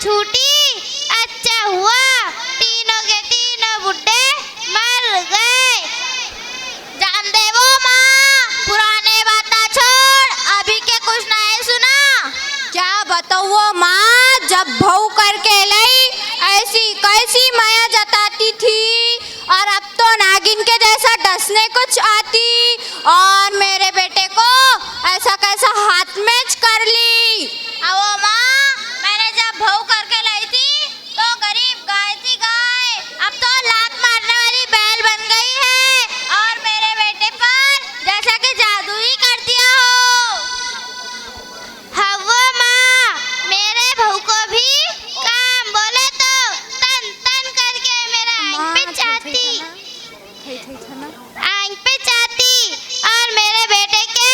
छूटी, अच्छा हुआ तीनों के तीनों बुड्ढे मर गए। जान दे वो माँ, पुराने बातें छोड़, अभी के कुछ नहीं सुना। क्या बताओ माँ, जब बहू करके लाई ऐसी कैसी माया जताती थी, और अब तो नागिन के जैसा डसने कुछ आती, और मेरे बेटे को ऐसा कैसा हाथ में कर ली। वो माँ, मैंने जब बहू करके लाई थी तो गरीब गाय थी गाय, अब तो लात मारने वाली बैल बन गई है, और मेरे बेटे पर जैसा कि जादू ही कर दिया हो। हाँ वो माँ, मेरे बहू को भी काम बोले तो तन तन करके मेरा आंख पे चाहती, आंख पे चाहती, और मेरे बेटे के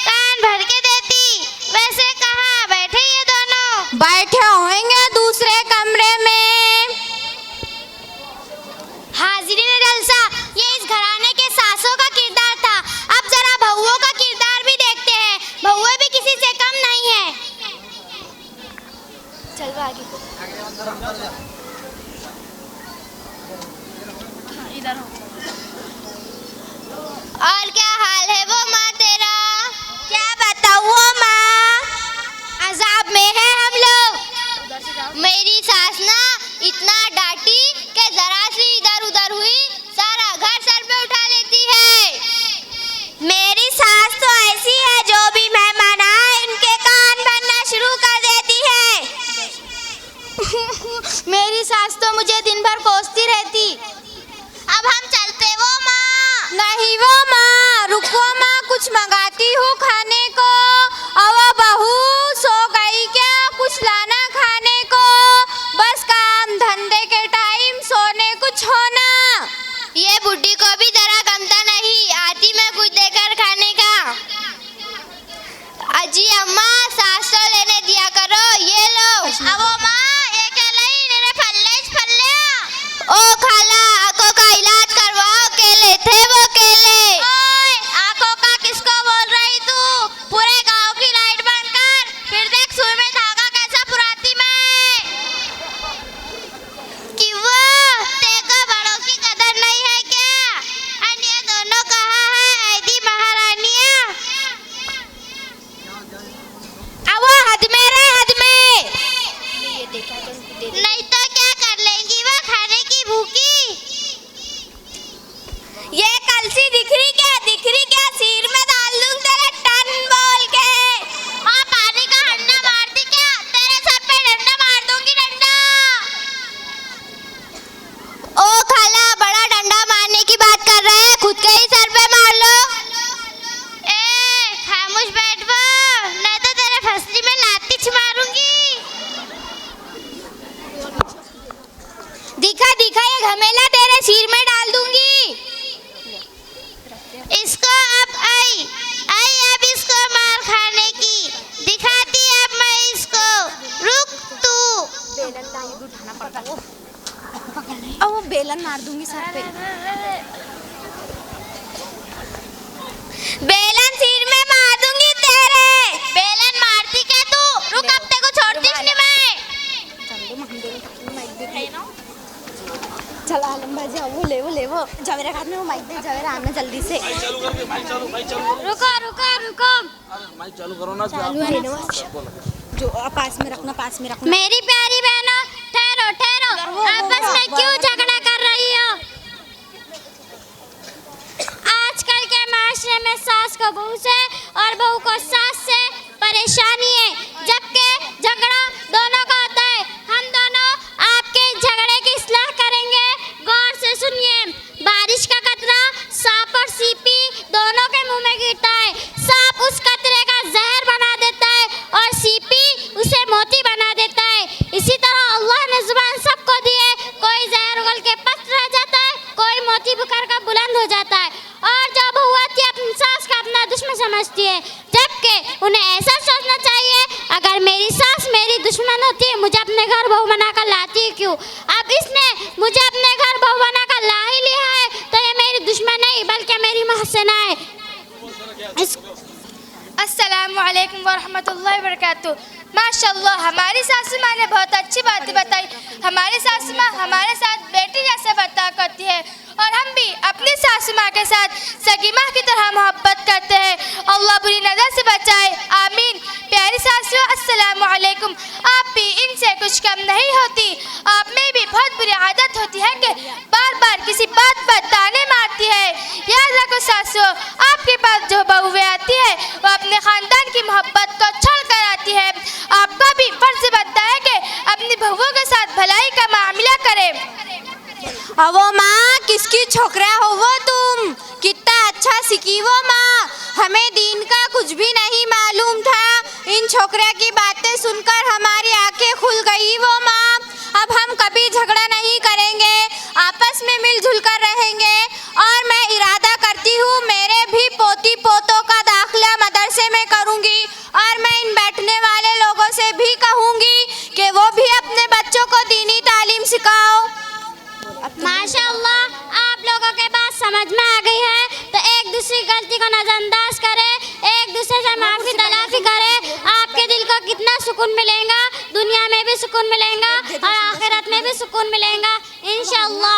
कान भर के देती। वैसे कहाँ बैठे ये दोनों? बैठे होंगे दूसरे कमरे में। हाजिरीन जलसा, ये इस घराने के सासों का किरदार था। अब जरा बहुओं का किरदार भी देखते हैं। बहुएं भी किसी से कम नहीं है। चलो आगे। इधर हो। और क्या हाल है वो माँ तेरा? क्या बताओ माँ, अजाब में है हम लोग। मेरी सास ना इतना डांटी कि जरा सी इधर उधर हुई सारा घर सर पे उठा लेती है। मेरी सास तो ऐसी है, जो भी मेहमान आए उनके कान भरना शुरू कर देती है। मेरी सास तो मुझे दिन भर कोसती रहती। अब हम चलते वो माँ। नहीं वो माँ, रुको माँ, कुछ मंगाती हूँ खाने को। अब बहू सो गई क्या, कुछ लाना खाने को। बस काम धंधे के टाइम सोने कुछ होना। ये बुड्ढी को भी जरा गमता नहीं, आती मैं कुछ देकर खाने का। अजी अम्मा, सास तो लेने दिया करो, ये लो। अब वो माँ, ये क्या लाई मेरे फल्ले। ओ खाला, आंखों का इलाज करवाओ, केले थे वो केले। ओए, आंखों का किसको बोल रही तू? पूरे गांव की लाइट बंद कर, फिर देख सुई में धागा कैसा पुराती मैं। कि वो तेको बड़ों की कदर नहीं है क्या? अन्य दोनों कहाँ है ऐदी महारानियाँ? अब वो हद में रहे, हद में। नहीं तो क्या कर लेंगी वो खाने की भूखी? ये कलसी दिख रही क्या, सिर में डाल दूं तेरे टन बोल के। और पानी का हंडा मारती क्या? तेरे सर पे डंडा मार दूंगी, डंडा। ओ खाला, बड़ा डंडा मारने की बात कर रहे हैं, खुद के ही सर पे मार लो। ए खामोश बैठ वो, नहीं तो तेरे फसली में लाती मारूंगी। दिखा ये घमेला तेरे सिर में डाल दूंगी। इसको अब आई अब इसको मार खाने की दिखाती अब मैं इसको। रुक तू। अब वो बेलन मार दूंगी सर पे। बेलन सिर में मार दूंगी तेरे। बेलन मारती क्या तू? रुक, अब तेको छोड़ती नहीं मैं। चला आलम भाई, वो ले वो जवेरा हाथ में वो माइक दे, जवेरा आना जल्दी से। रुको। माइक चालू करो ना। चालू है ना, जो पास में रखना। मेरी प्यारी बहनों, ठहरो। आपस में क्यों झगड़ा कर रही हो? आजकल के माशरे में सास को बहू से और बहू को सास से परेशानी है, जबकि झगड़ा दोनों का होता है। हम दोनों आपके झगड़े की इस्लाह करेंगे, गौर से सुनिए। बारिश का कतरा सांप और सीपी दोनों के मुंह में गिरता है। सांप उस कतरे का जहर बना देता है और सीपी उसे मोती बना देता है। इसी तरह अल्लाह ने जुबान सबको दी है, कोई जहर उगल के पस्त रह जाता है, कोई मोती बुकर का बुलंद हो जाता है। और जो बहू आती है अपनी सास का अपना दुश्मन समझती है, जबकि उन्हें ऐसा सोचना चाहिए, अगर मेरी सास मेरी दुश्मन होती है, मुझे अपने घर बहू बनाकर लाती है क्यों? अब इसने मुझे अपने घर बहू बनाकर ला ही लिया है, तो ये मेरी दुश्मन नहीं बल्कि मेरी महसना है। अस्सलामु अलैकुम व रहमतुल्लाहि व बरकातुहू। माशाल्लाह, हमारी सासू माँ ने बहुत अच्छी बातें बताई। हमारी सासू माँ हमारे साथ बेटी जैसे बर्ताव करती है और हम भी अपनी सासू माँ के साथ सगी माँ की तरह मोहब्बत करते हैं। अल्लाह बुरी नज़र से बचाए, आमीन। प्यारी सासू, अस्सलामु अलैकुम। आप भी इनसे कुछ कम नहीं होती। आप में भी बहुत बुरी आदत होती है कि बार बार किसी बात पर ताने मारती है। याद रखो सासू, आपके पास जो बहुएं आती है वो अपने खानदान की मोहब्बत को छोड़ कर आती है। आपका भी फर्ज बनता है कि अपनी बहुओं के साथ भलाई का मामला करें। वो माँ, किसकी छोकरा हो वो तुम? कितना अच्छा सीखी वो माँ, हमें दीन का कुछ भी नहीं मालूम था। इन छोकरा की बातें सुनकर हमारी आंखें खुल गई वो माँ। अब हम कभी झगड़ा नहीं करेंगे, आपस में मिलजुल कर रहेंगे। और मैं इरादा करती हूँ मेरे भी पोती पोतों का दाखिला मदरसे में करूँगी। और मैं इन बैठने वाले लोगों से भी कहूँगी कि वो भी अपने बच्चों को दीनी तालीम सिखाओ। माशाअल्लाह, आप लोगों के बात समझ में आ गई है, तो एक दूसरी गलती को नज़रअंदाज करें, एक दूसरे से माफ़ी तलाफ़ी करें। आपके दिल को कितना सुकून मिलेगा, दुनिया में भी सुकून मिलेगा और आखिरत में भी सुकून मिलेगा इंशाअल्लाह।